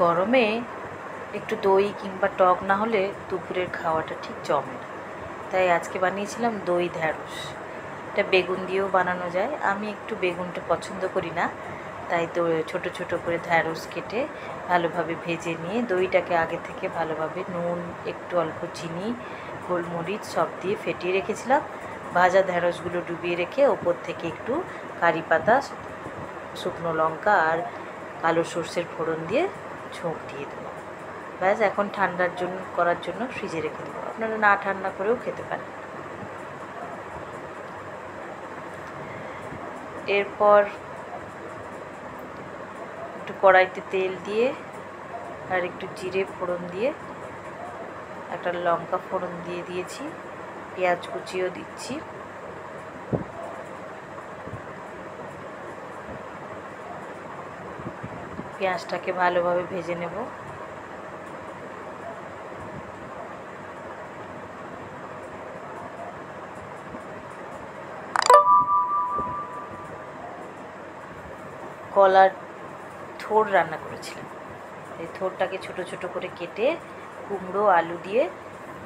গরমে একটু দই কিংবা টক না হলে দুপুরের খাওয়াটা ঠিক জমে না। তাই আজকে বানিয়েছিলাম দই ঢ্যাঁড়স। এটা বেগুন দিয়েও বানানো যায়। আমি একটু বেগুনটা পছন্দ করি না, তাই তো ছোট ছোট করে ঢ্যাঁড়স কেটে ভালোভাবে ভেজে নিয়ে দইটাকে আগে থেকে ভালোভাবে নুন, একটু অল্প চিনি, গোলমরিচ সব দিয়ে ফেটিয়ে রেখেছিলাম। ভাজা ঢ্যাঁড়সগুলো ডুবিয়ে রেখে ওপর থেকে একটু কারি পাতা, শুকনো লঙ্কা আর কালো সর্ষের ফোড়ন দিয়ে ঝোঁক দিয়ে দেবো। ব্যাস, এখন করার জন্য ফ্রিজে রেখে দেবো। আপনারা না ঠান্ডা করেও খেতে পারেন। এরপর একটু কড়াইতে তেল দিয়ে আর একটু জিরে ফোড়ন দিয়ে একটা লঙ্কা ফোড়ন দিয়ে দিয়েছি, পেঁয়াজ কুচিও দিচ্ছি। পেঁয়াজটাকে ভালোভাবে ভেজে নেব। কলার থোড় রান্না করেছিলাম, এই থোড়টাকে ছোট ছোট করে কেটে কুমড়ো আলু দিয়ে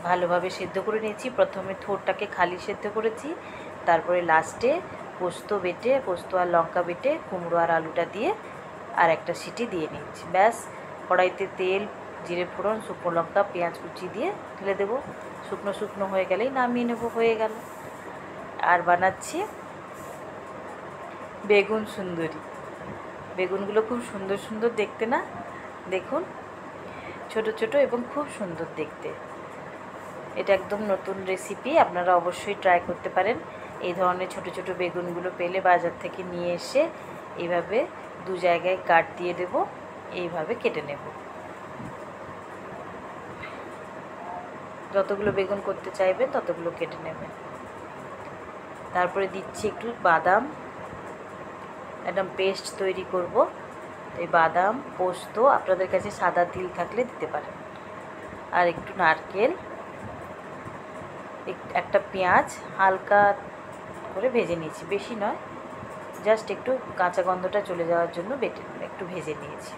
ভালোভাবে সেদ্ধ করে নিয়েছি। প্রথমে থোড়টাকে খালি সেদ্ধ করেছি, তারপরে লাস্টে পোস্ত আর লঙ্কা বেটে কুমড়ো আর আলুটা দিয়ে আর একটা সিটি দিয়ে নিয়েছি। ব্যাস, কড়াইতে তেল, জিরে ফোড়ন, শুকনো লঙ্কা, পেঁয়াজ কুচি দিয়ে ঢেলে দেবো। শুকনো শুকনো হয়ে গেলেই নামিয়ে নেব, হয়ে গেল। আর বানাচ্ছি বেগুন সুন্দরী। বেগুনগুলো খুব সুন্দর সুন্দর দেখতে না? দেখুন, ছোট ছোট এবং খুব সুন্দর দেখতে। এটা একদম নতুন রেসিপি, আপনারা অবশ্যই ট্রাই করতে পারেন। এই ধরনের ছোট ছোট বেগুনগুলো পেলে বাজার থেকে নিয়ে এসে এইভাবে দু জায়গায় কাট দিয়ে দেব, এইভাবে কেটে নেব। যতগুলো বেগুন করতে চাইবেন ততগুলো কেটে নেবেন। তারপরে দিচ্ছি একটু বাদাম, একদম পেস্ট তৈরি করব। এই বাদাম, পোস্ত, আপনাদের কাছে সাদা তিল থাকলে দিতে পারেন, আর একটু নারকেল, একটা পেঁয়াজ হালকা করে ভেজে নিয়েছি, বেশি নয়, জাস্ট একটু কাঁচা গন্ধটা চলে যাওয়ার জন্য একটু ভেজে নিয়েছি।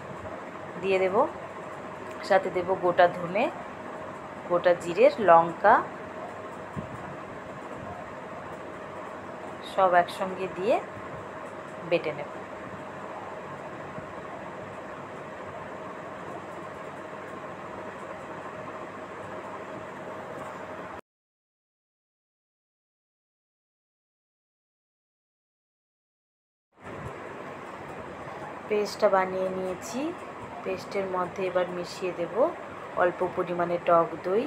দিয়ে দেব, সাথে দেব গোটা ধনে, গোটা জিরের, লঙ্কা, সব একসঙ্গে দিয়ে বেটে নেব। পেস্টটা বানিয়ে নিয়েছি। পেস্টের মধ্যে এবার মিশিয়ে দেব অল্প পরিমাণে টক দই,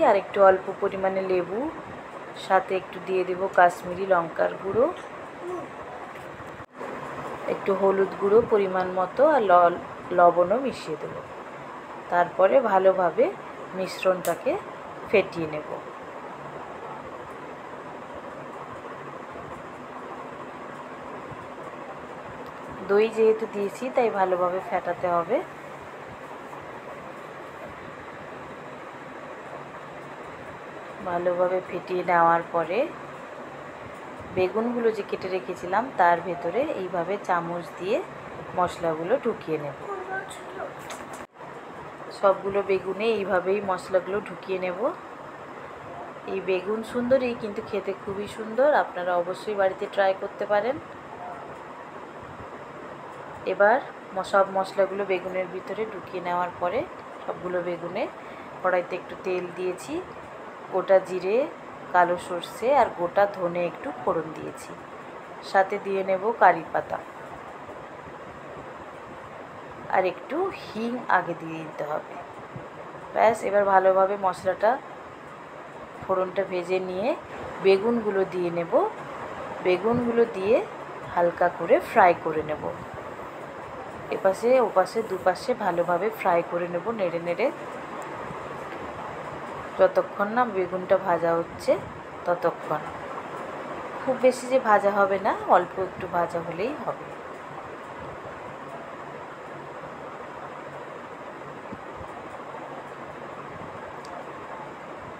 আর একটু অল্প পরিমাণে লেবু, সাথে একটু দিয়ে দেব কাশ্মীরি লঙ্কার গুঁড়ো, একটু হলুদ গুঁড়ো পরিমাণ মতো, আর লবণও মিশিয়ে দেব। তারপরে ভালোভাবে মিশ্রণটাকে ফেটিয়ে নেব। দই যেহেতু দিয়েছি তাই ভালোভাবে ফেটাতে হবে। ভালোভাবে ফেটিয়ে নেওয়ার পরে বেগুনগুলো যে কেটে রেখেছিলাম তার ভেতরে এইভাবে চামচ দিয়ে মশলাগুলো ঢুকিয়ে নেব। সবগুলো বেগুনে এইভাবেই মশলাগুলো ঢুকিয়ে নেব। এই বেগুন সুন্দরী কিন্তু খেতে খুবই সুন্দর, আপনারা অবশ্যই বাড়িতে ট্রাই করতে পারেন। এবার সব মশলাগুলো বেগুনের ভিতরে ঢুকিয়ে নেওয়ার পরে সবগুলো বেগুনে কড়াইতে একটু তেল দিয়েছি, গোটা জিরে, কালো সর্ষে আর গোটা ধনে একটু ফোড়ন দিয়েছি, সাথে দিয়ে নেব কারি পাতা আর একটু হিং আগে দিয়ে দিতে হবে। ব্যাস, এবার ভালোভাবে মশলাটা, ফোড়নটা ভেজে নিয়ে বেগুনগুলো দিয়ে নেব। বেগুনগুলো দিয়ে হালকা করে ফ্রাই করে নেব। এপাশে ওপাশে দুপাশে ভালোভাবে ফ্রাই করে নেব, নেড়ে নেড়ে, যতক্ষণ না বেগুনটা ভাজা হচ্ছে ততক্ষণ। খুব বেশি যে ভাজা হবে না, অল্প একটু ভাজা হলেই হবে।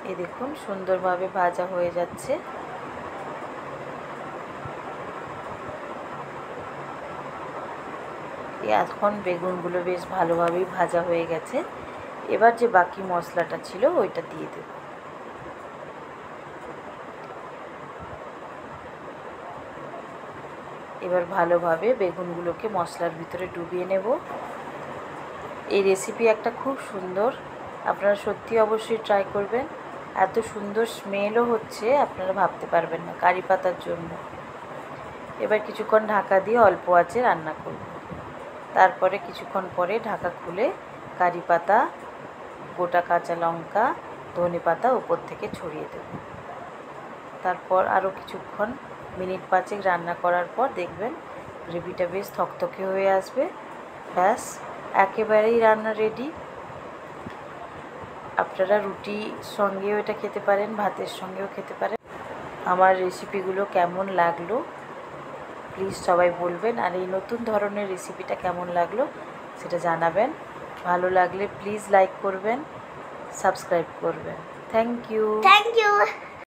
এই দেখুন সুন্দরভাবে ভাজা হয়ে যাচ্ছে। এখন বেগুনগুলো বেশ ভালোভাবেই ভাজা হয়ে গেছে। এবার যে বাকি মশলাটা ছিল ওইটা দিয়ে দেব। এবার ভালোভাবে বেগুনগুলোকে মশলার ভিতরে ডুবিয়ে নেব। এই রেসিপি একটা খুব সুন্দর, আপনারা সত্যি অবশ্যই ট্রাই করবেন। এত সুন্দর স্মেলও হচ্ছে আপনারা ভাবতে পারবেন না কারি পাতার জন্য। এবার কিছুক্ষণ ঢাকা দিয়ে অল্প আঁচে রান্না করব। তারপরে কিছুক্ষণ পরে ঢাকা খুলে কারি পাতা, গোটা কাঁচা লঙ্কা, ধনে পাতা উপর থেকে ছড়িয়ে দেব। তারপর আরও কিছুক্ষণ মিনিট 5 রান্না করার পর দেখবেন গ্রেভিটা বেশ থকথকে হয়ে আসবে। ব্যাস, একেবারেই রান্না রেডি। আপনারা রুটির সঙ্গেও এটা খেতে পারেন, ভাতের সঙ্গেও খেতে পারেন। আমার রেসিপিগুলো কেমন লাগলো প্লিজ সবাই বলবেন, আর এই নতুন ধরনের রেসিপিটা কেমন লাগলো সেটা জানাবেন। ভালো লাগলে প্লিজ লাইক করবেন, সাবস্ক্রাইব করবেন। Thank you.